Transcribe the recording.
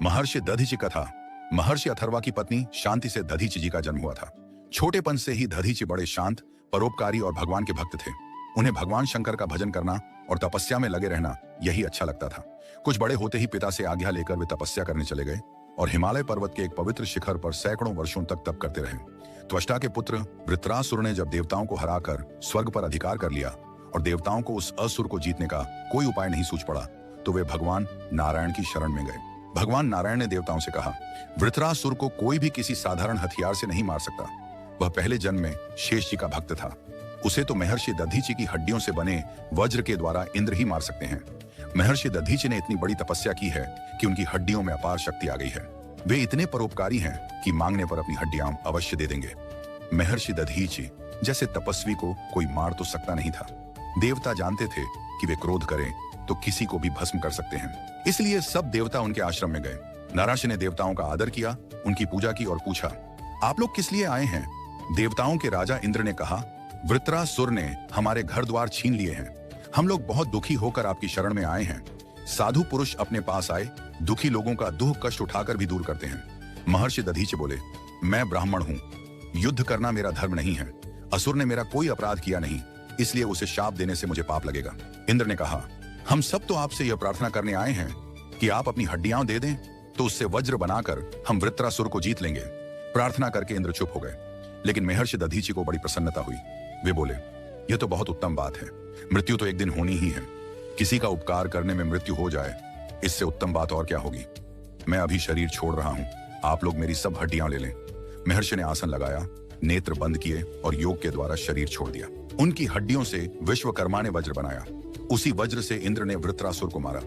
महर्षि दधीचि कथा। महर्षि अथर्वा की पत्नी शांति से दधीचि जी का जन्म हुआ था। छोटेपन से ही दधीचि बड़े शांत, परोपकारी और भगवान के भक्त थे। उन्हें भगवान शंकर का भजन करना और तपस्या में लगे रहना यही अच्छा लगता था। कुछ बड़े होते ही पिता से आज्ञा लेकर वे तपस्या करने चले गए और हिमालय पर्वत के एक पवित्र शिखर पर सैकड़ों वर्षों तक तप करते रहे। त्वष्टा के पुत्र वृत्रासुर ने जब देवताओं को हराकर स्वर्ग पर अधिकार कर लिया और देवताओं को उस असुर को जीतने का कोई उपाय नहीं सूझ पड़ा, तो वे भगवान नारायण की शरण में गए। भगवान नारायण ने देवताओं से कहा, वृत्रासुर को कोई भी किसी साधारण हथियार से नहीं मार सकता। वह पहले जन्म में शेष जी का भक्त था। उसे तो महर्षि दधीचि की हड्डियों से बने वज्र के द्वारा इंद्र ही मार सकते हैं। महर्षि दधीचि ने इतनी बड़ी तपस्या की है कि उनकी हड्डियों में अपार शक्ति आ गई है। वे इतने परोपकारी हैं कि मांगने पर अपनी हड्डियां अवश्य दे देंगे। महर्षि दधीचि जैसे तपस्वी को कोई मार तो सकता नहीं था। देवता जानते थे कि वे क्रोध करें तो किसी को भी भस्म कर सकते हैं। इसलिए सब देवता उनके आश्रम में गए। नारायण ने देवताओं का आदर किया, उनकी पूजा की और पूछा, आप लोग किस लिए आए हैं? देवताओं के राजा इंद्र ने कहा, वृत्रासुर ने हमारे घर द्वार छीन लिए हैं। हम लोग बहुत दुखी होकर आपकी शरण में आए हैं। साधु पुरुष अपने पास आए दुखी लोगों का दुख कष्ट उठाकर भी दूर करते हैं। महर्षि दधीचि बोले, मैं ब्राह्मण हूँ, युद्ध करना मेरा धर्म नहीं है। असुर ने मेरा कोई अपराध किया नहीं, इसलिए उसे शाप देने से मुझे पाप लगेगा। इंद्र ने कहा, हम सब तो आपसे यह प्रार्थना करने आए हैं कि आप अपनी हड्डियां दे दें तो उससे वज्र बनाकर हम वृत्रासुर को जीत लेंगे। प्रार्थना करके इंद्र चुप हो गए, लेकिन महर्षि दधीचि को बड़ी प्रसन्नता हुई। वे बोले, यह तो बहुत उत्तम बात है। मृत्यु तो एक दिन होनी ही है। किसी का उपकार करने में मृत्यु हो जाए, इससे उत्तम बात और क्या होगी। मैं अभी शरीर छोड़ रहा हूं, आप लोग मेरी सब हड्डियां ले लें। महर्षि ने आसन लगाया, नेत्र बंद किए और योग के द्वारा शरीर छोड़ दिया। उनकी हड्डियों से विश्वकर्मा ने वज्र बनाया। उसी वज्र से इंद्र ने वृत्रासुर को मारा।